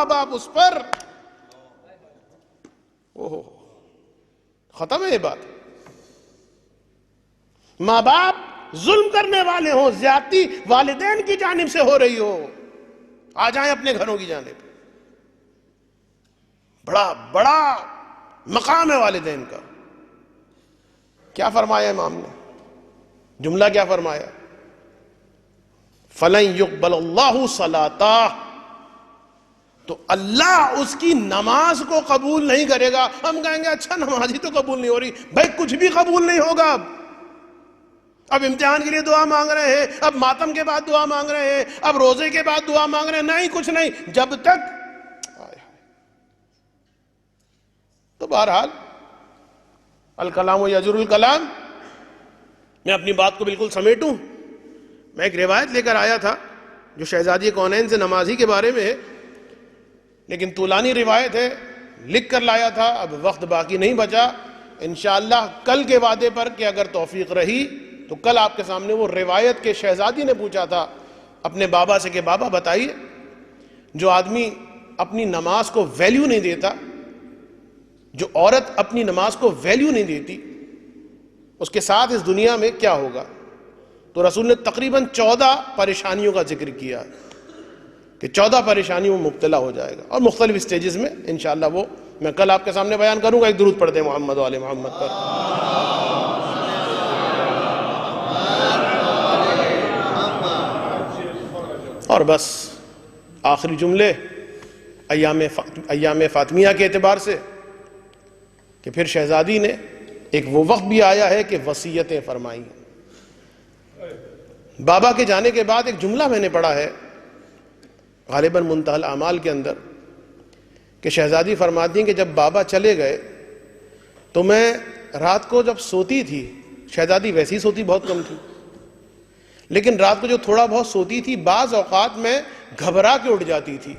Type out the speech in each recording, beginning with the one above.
ماں باپ اس پر، اوہ ختم ہے یہ بات. ماں باپ ظلم کرنے والے ہوں، زیادتی والدین کی جانب سے ہو رہی ہو، آ جائیں اپنے گھروں کی جانب. بڑا بڑا مقام ہے والدین کا. کیا فرمایا امام نے؟ جملہ کیا فرمایا؟ فَلَن يُقْبَلَ اللَّهُ صَلَاتَهُ، تو اللہ اس کی نماز کو قبول نہیں کرے گا. ہم کہیں گے اچھا نماز ہی تو قبول نہیں ہو رہی. بھائی کچھ بھی قبول نہیں ہوگا. اب امتحان کے لیے دعا مانگ رہے ہیں، اب ماتم کے بعد دعا مانگ رہے ہیں، اب روزے کے بعد دعا مانگ رہے ہیں، نہیں کچھ نہیں جب تک. تو بہرحال الکلام یجر الکلام. میں اپنی بات کو بالکل سمیٹوں. میں ایک روایت لے کر آیا تھا جو شہزادی کونین سے نمازی کے بارے میں ہے، لیکن طولانی روایت ہے، لکھ کر لایا تھا. اب وقت باقی نہیں بچا. انشاءاللہ کل کے وعدے پر کہ اگر توفیق رہی تو کل آپ کے سامنے وہ روایت کے شہزادی نے پوچھا تھا اپنے بابا سے کہ بابا بتائیے، جو آدمی اپنی نماز کو ویلیو نہیں دیتا، جو عورت اپنی نماز کو ویلیو نہیں دیتی، اس کے ساتھ اس دنیا میں کیا ہوگا؟ تو رسول نے تقریباً 14 پریشانیوں کا ذکر کیا کہ 14 پریشانیوں میں مبتلا ہو جائے گا، اور مختلف سٹیجز میں. انشاءاللہ وہ میں کل آپ کے سامنے بیان کروں گا. ایک درود پڑھ دیں محمد و آل محمد پر. اور بس آخری جملے ایام فاطمیہ کے اعتبار سے کہ پھر شہزادی نے ایک وہ وقت بھی آیا ہے کہ وصیتیں فرمائی. بابا کے جانے کے بعد ایک جملہ میں نے پڑھا ہے غالباً منتہی الاعمال کے اندر کہ شہزادی فرماتی ہیں کہ جب بابا چلے گئے تو میں رات کو جب سوتی تھی، شہزادی ویسی سوتی بہت کم تھی، لیکن رات کو جو تھوڑا بہت سوتی تھی بعض اوقات میں گھبرا کے اٹھ جاتی تھی،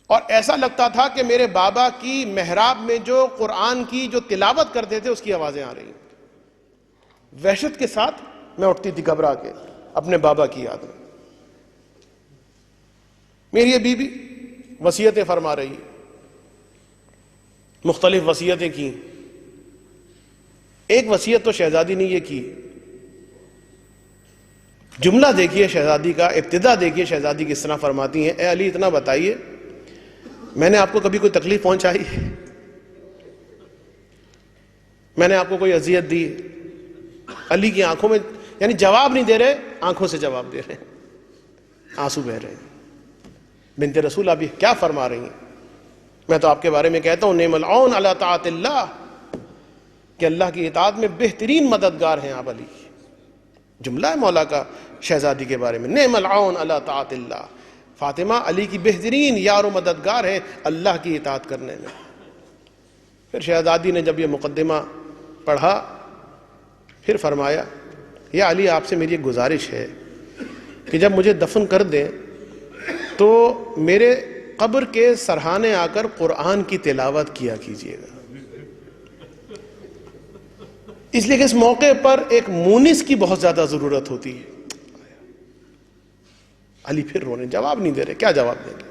اور ایسا لگتا تھا کہ میرے بابا کی محراب میں جو قرآن کی جو تلاوت کرتے تھے اس کی آوازیں آ رہی ہیں. وحشت کے ساتھ میں اٹھتی تھی گھبرا کے اپنے بابا کی یاد میں. میری یہ بیوی وصیتیں فرما رہی ہے، مختلف وصیتیں کی. ایک وصیت تو شہزادی نے یہ کی، جملہ دیکھیے شہزادی کا، ابتدا دیکھیے شہزادی کس طرح فرماتی ہیں. اے علی اتنا بتائیے میں نے آپ کو کبھی کوئی تکلیف پہنچائی؟ میں نے آپ کو کوئی اذیت دی؟ علی کی آنکھوں میں یعنی جواب نہیں دے رہے، آنکھوں سے جواب دے رہے ہیں، آنسو بہ رہے ہیں. بنت رسول آپ یہ کیا فرما رہی ہیں؟ میں تو آپ کے بارے میں کہتا ہوں نعم العون علی طاعت اللہ، کہ اللہ کی اطاعت میں بہترین مددگار ہیں آپ علی. جملہ ہے مولا کا شہزادی کے بارے میں، نعم العون علی طاعت اللہ. فاطمہ علی کی بہترین یار و مددگار ہے اللہ کی اطاعت کرنے میں. پھر شہزادی نے جب یہ مقدمہ پڑھا پھر فرمایا یا علی آپ سے میری ایک گزارش ہے کہ جب مجھے دفن کر دیں تو میرے قبر کے سرحانے آ کر قرآن کی تلاوت کیا کیجیے گا، اس لیے کہ اس موقع پر ایک مونس کی بہت زیادہ ضرورت ہوتی ہے. علی پھر رونے، جواب نہیں دے رہے، کیا جواب دیں گے؟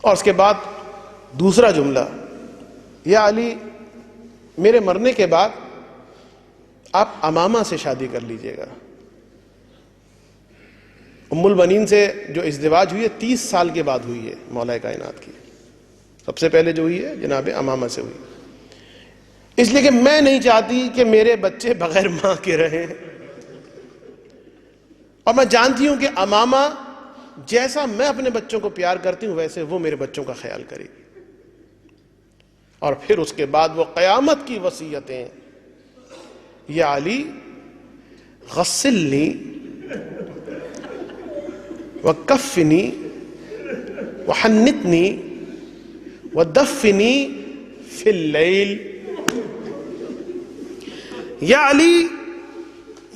اور اس کے بعد دوسرا جملہ، یا علی میرے مرنے کے بعد آپ امامہ سے شادی کر لیجئے گا. ام البنین سے جو ازدواج ہوئی ہے 30 سال کے بعد ہوئی ہے مولا کائنات کی. سب سے پہلے جو ہوئی ہے جناب امامہ سے ہوئی، اس لیے کہ میں نہیں چاہتی کہ میرے بچے بغیر ماں کے رہیں، اور میں جانتی ہوں کہ امامہ جیسا میں اپنے بچوں کو پیار کرتی ہوں ویسے وہ میرے بچوں کا خیال کرے گی. اور پھر اس کے بعد وہ قیامت کی وصیتیں، یا علی غسلنی وکفنی وحنتنی ودفنی فی اللیل. یا علی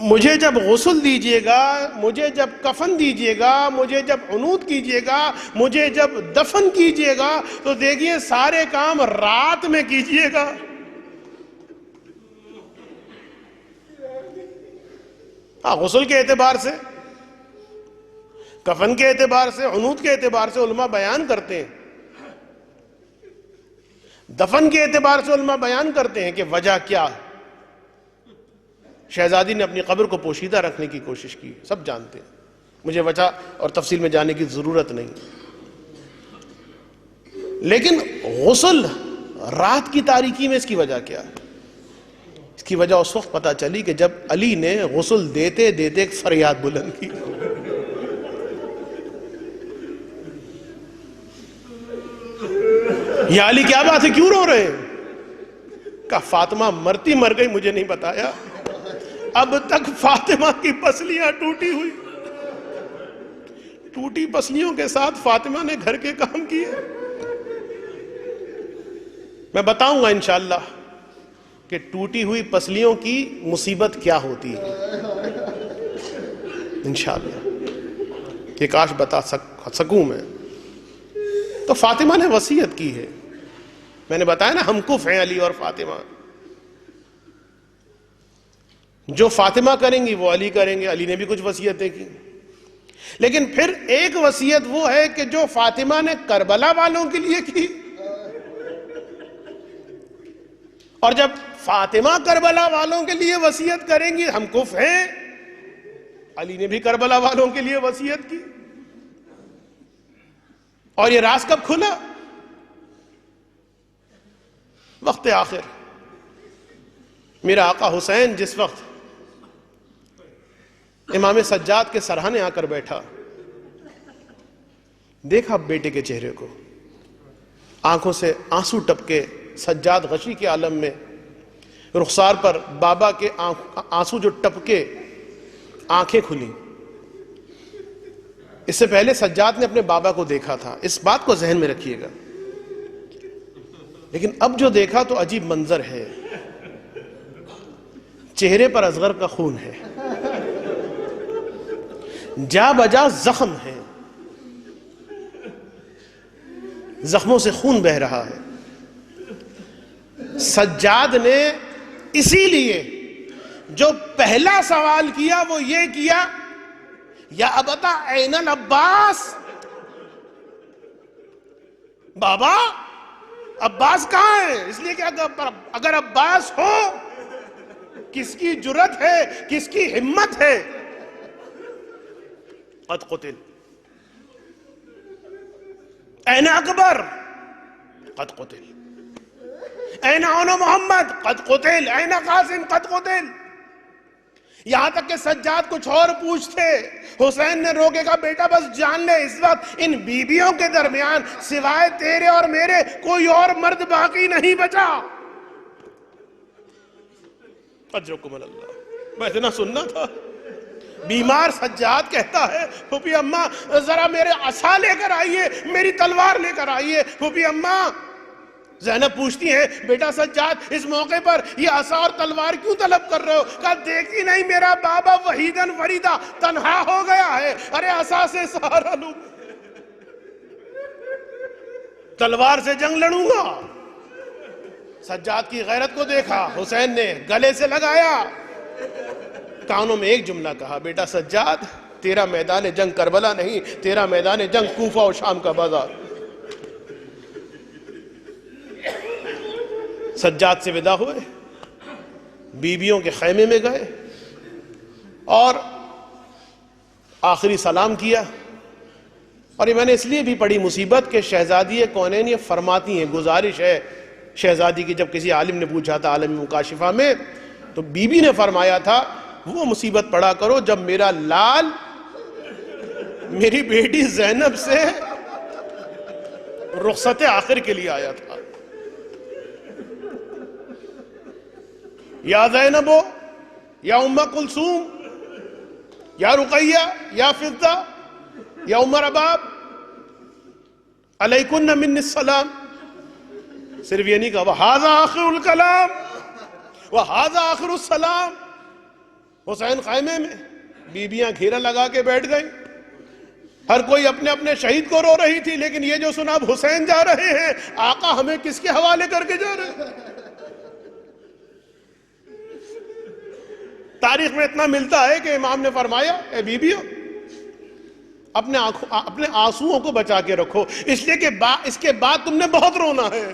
مجھے جب غسل دیجیے گا، مجھے جب کفن دیجیے گا، مجھے جب عنود کیجیے گا، مجھے جب دفن کیجیے گا تو دیکھیے سارے کام رات میں کیجیے گا. غسل کے اعتبار سے کفن کے اعتبار سے، عنود کے اعتبار سے علماء بیان کرتے ہیں، دفن کے اعتبار سے علماء بیان کرتے ہیں کہ وجہ کیا ہے۔ شہزادی نے اپنی قبر کو پوشیدہ رکھنے کی کوشش کی، سب جانتے ہیں، مجھے وجہ اور تفصیل میں جانے کی ضرورت نہیں۔ لیکن غسل رات کی تاریکی میں اس کی وجہ کیا ہے؟ اس کی وجہ اس وقت پتہ چلی کہ جب علی نے غسل دیتے دیتے ایک فریاد بلند کی۔ یا علی کیا بات ہے، کیوں رو رہے ہیں؟ کہا فاطمہ مرتی مر گئی، مجھے نہیں بتایا، اب تک فاطمہ کی پسلیاں ٹوٹی ہوئی، ٹوٹی پسلیوں کے ساتھ فاطمہ نے گھر کے کام کیے۔ میں بتاؤں گا انشاءاللہ کہ ٹوٹی ہوئی پسلیوں کی مصیبت کیا ہوتی ہے انشاءاللہ، کہ کاش بتا سکوں میں۔ تو فاطمہ نے وصیت کی ہے، میں نے بتایا نا ہم کف ہیں علی اور فاطمہ، جو فاطمہ کریں گی وہ علی کریں گے، علی نے بھی کچھ وصیتیں کی۔ لیکن پھر ایک وصیت وہ ہے کہ جو فاطمہ نے کربلا والوں کے لیے کی، اور جب فاطمہ کربلا والوں کے لیے وصیت کریں گی ہم کف ہیں، علی نے بھی کربلا والوں کے لیے وصیت کی۔ اور یہ راز کب کھلا؟ وقت آخر میرا آقا حسین جس وقت امام سجاد کے سرہانے آ کر بیٹھا، دیکھا بیٹے کے چہرے کو، آنکھوں سے آنسو ٹپکے، سجاد غشی کے عالم میں، رخسار پر بابا کے آنسو جو ٹپکے، آنکھیں کھلیں۔ اس سے پہلے سجاد نے اپنے بابا کو دیکھا تھا، اس بات کو ذہن میں رکھیے گا، لیکن اب جو دیکھا تو عجیب منظر ہے، چہرے پر اصغر کا خون ہے، جا بجا زخم ہے، زخموں سے خون بہہ رہا ہے۔ سجاد نے اسی لیے جو پہلا سوال کیا وہ یہ کیا، یا ابتا این العباس، بابا عباس کہاں ہے؟ اس لیے کہ اگر عباس ہو، کس کی جرت ہے، کس کی ہمت ہے؟ قد قتل۔ این اکبر؟ قد قتل۔ این عون محمد؟ قد قتل۔ این قاسم؟ قد قتل۔ یہاں تک کہ سجاد کچھ اور پوچھتے، حسین نے روکے کہا بیٹا بس جان لے، اس وقت ان بیویوں کے درمیان سوائے تیرے اور میرے کوئی اور مرد باقی نہیں بچا۔ اجرکم اللہ، میں اتنا سننا تھا۔ بیمار سجاد کہتا ہے پھوپھی اماں ذرا میرے عصا لے کر آئیے، میری تلوار لے کر آئیے۔ پھوپھی اماں، زینب پوچھتی ہیں بیٹا سجاد اس موقع پر یہ عصا اور تلوار کیوں طلب کر رہے ہو؟ کہا دیکھتی نہیں میرا بابا وحیدن فریدا تنہا ہو گیا ہے، ارے عصا سے سہارا لوں، تلوار سے جنگ لڑوں گا۔ سجاد کی غیرت کو دیکھا، حسین نے گلے سے لگایا، کانوں میں ایک جملہ کہا، بیٹا سجاد تیرا میدان جنگ کربلا نہیں، تیرا میدان جنگ کوفہ و شام کا بازار۔ سجاد سے ودا ہوئے، بیویوں کے خیمے میں گئے اور آخری سلام کیا۔ اور یہ میں نے اس لیے بھی پڑھی مصیبت کہ شہزادی کونین یہ فرماتی ہیں، گزارش ہے شہزادی کی، جب کسی عالم نے پوچھا تھا عالم مکاشفہ میں، تو بی بی نے فرمایا تھا وہ مصیبت پڑھا کرو جب میرا لال میری بیٹی زینب سے رخصت آخر کے لیے آیا تھا۔ یا زینب یا ام کلثوم یا رقیہ یا فضہ یا ام رباب علیکن من السلام، صرف یہ نہیں کہا وَهَذَا آخِرُ الْكَلَامِ وَهَذَا آخِرُ السَّلَامِ۔ حسین خیمے میں، بیبیاں گھیرا لگا کے بیٹھ گئیں، ہر کوئی اپنے اپنے شہید کو رو رہی تھی، لیکن یہ جو سنا اب حسین جا رہے ہیں، آقا ہمیں کس کے حوالے کر کے جا رہے ہیں؟ تاریخ میں اتنا ملتا ہے کہ امام نے فرمایا اے بیبیوں اپنے آنسوؤں کو بچا کے رکھو، اس لیے کہ اس کے بعد تم نے بہت رونا ہے۔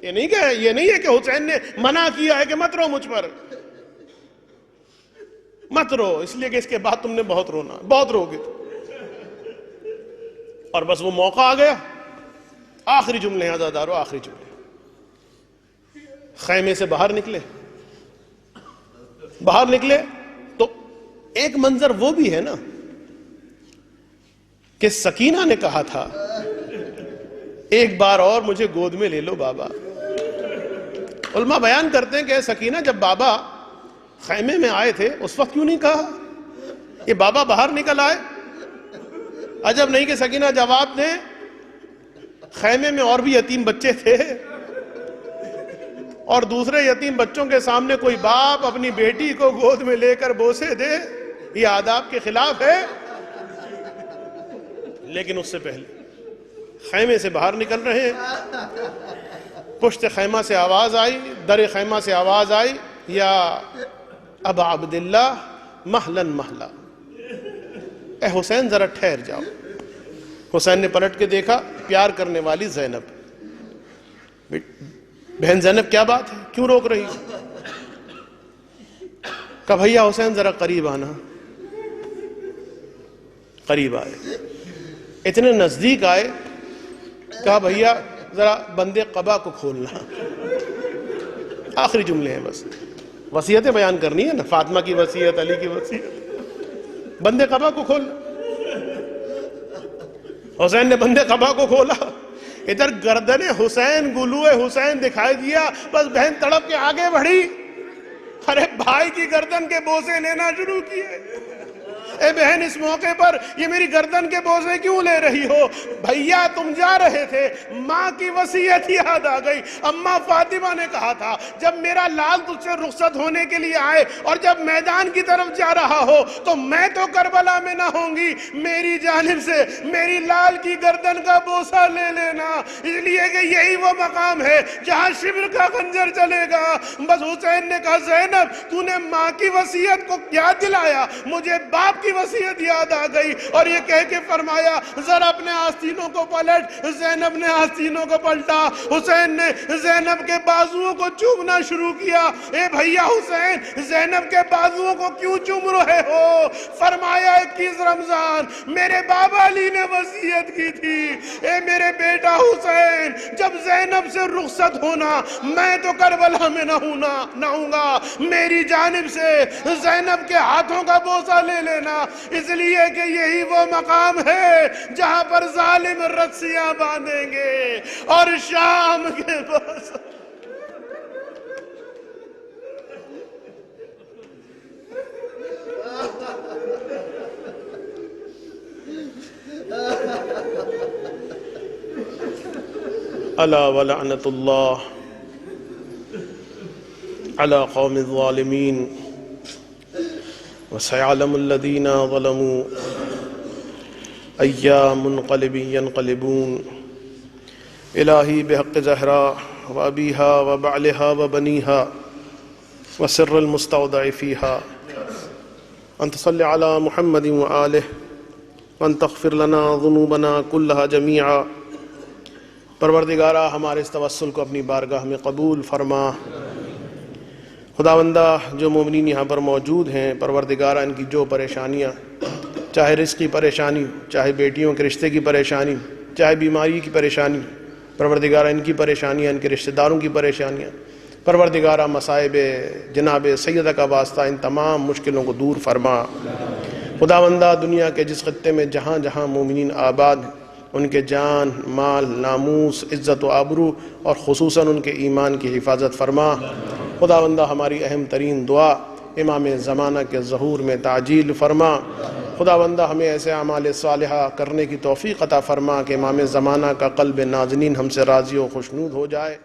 یہ نہیں ہے کہ حسین نے منع کیا ہے کہ مت رو مجھ پر، مت رو، اس لیے کہ اس کے بعد تم نے بہت رونا، بہت رو گے۔ اور بس وہ موقع آ گیا، آخری جملے ہیں عزادارو، آخری جملے۔ خیمے سے باہر نکلے تو ایک منظر وہ بھی ہے نا کہ سکینہ نے کہا تھا ایک بار اور مجھے گود میں لے لو بابا۔ علماء بیان کرتے ہیں کہ سکینہ جب بابا خیمے میں آئے تھے اس وقت کیوں نہیں کہا؟ یہ بابا باہر نکل آئے، عجب نہیں کہ سکینہ جواب دیں، خیمے میں اور بھی یتیم بچے تھے، اور دوسرے یتیم بچوں کے سامنے کوئی باپ اپنی بیٹی کو گود میں لے کر بوسے دے، یہ آداب کے خلاف ہے۔ لیکن اس سے پہلے خیمے سے باہر نکل رہے ہیں، پشت خیمہ سے آواز آئی، در خیمہ سے آواز آئی، یا ابا عبداللہ مہلا مہلا، اے حسین ذرا ٹھہر جاؤ۔ حسین نے پلٹ کے دیکھا، پیار کرنے والی زینب۔ بہن زینب کیا بات ہے، کیوں روک رہی ہو؟ کہا بھیا حسین ذرا قریب آنا۔ قریب آئے، اتنے نزدیک آئے، کہا بھیا ذرا بندے قبا کو کھولنا۔ آخری جملے ہیں بس، وصیتیں بیان کرنی ہے نا، فاطمہ کی وصیت، علی کی وصیت، بندے قبا کو کھولنا۔ حسین نے بندے قبا کو کھولا، ادھر گردن حسین، گلو حسین دکھائی دیا، بس بہن تڑپ کے آگے بڑھی، ارے بھائی کی گردن کے بوسے لینا شروع کیے۔ اے بہن اس موقع پر یہ میری گردن کے بوسے کیوں لے رہی ہو؟ بھیا تم جا رہے تھے، ماں کی وصیت یاد آ گئی۔ اماں فاطمہ نے کہا تھا جب میرا لال تجھ سے رخصت ہونے کے لیے آئے اور جب میدان کی طرف جا رہا ہو تو میں تو کربلا میں نہ ہوں گی، میری جانب سے میری لال کی گردن کا بوسہ لے لینا، اس لیے کہ یہی وہ مقام ہے جہاں شبر کا خنجر چلے گا۔ بس حسین نے کہا زینب تو نے ماں کی وصیت کو یاد دلایا، مجھے باپ کی وصیت یاد آ گئی، اور یہ کہہ کے فرمایا ذرا اپنے آستینوں کو پلٹ۔ زینب نے آستینوں کو پلٹا، حسین نے زینب کے بازوؤں کو چومنا شروع کیا۔ اے بھیا حسین زینب کے بازوؤں کو کیوں چوم رہے ہو؟ فرمایا 21 رمضان میرے بابا علی نے وصیت کی تھی، اے میرے بیٹا حسین جب زینب سے رخصت ہونا میں تو کربلا میں نہ ہوں گا، میری جانب سے زینب کے ہاتھوں کا بوسہ لے لینا، اس لیے کہ یہی وہ مقام ہے جہاں پر ظالم رسیاں باندھیں گے اور شام کے پاس۔ الا ولعنت اللہ علی قوم الظالمین وسيعلم الذين ظلموا أي منقلب ينقلبون۔ إلهي بحق زهراء وأبيها وبعلها وبنيها وسر المستودع فيها أن تصلي على محمد وآله وأن تغفر لنا ذنوبنا كلها جميعا۔ پروردگارہ ہمارے اس توسل کو اپنی بارگاہ میں قبول فرما۔ خداوندہ جو مومنین یہاں پر موجود ہیں، پروردگارہ ان کی جو پریشانیاں، چاہے رزق کی پریشانی، چاہے بیٹیوں کے رشتے کی پریشانی، چاہے بیماری کی پریشانی، پروردگارہ ان کی پریشانیاں، ان کے رشتہ داروں کی پریشانیاں، پروردگارہ مصائب جناب سیدہ کا واسطہ ان تمام مشکلوں کو دور فرما۔ خداوندہ دنیا کے جس خطے میں جہاں جہاں مومنین آباد ہیں ان کے جان، مال، ناموس، عزت و آبرو اور خصوصاً ان کے ایمان کی حفاظت فرما۔ خداوندہ ہماری اہم ترین دعا امام زمانہ کے ظہور میں تعجیل فرما۔ خداوندہ ہمیں ایسے اعمال صالحہ کرنے کی توفیق عطا فرما کہ امام زمانہ کا قلب نازنین ہم سے راضی و خوشنود ہو جائے۔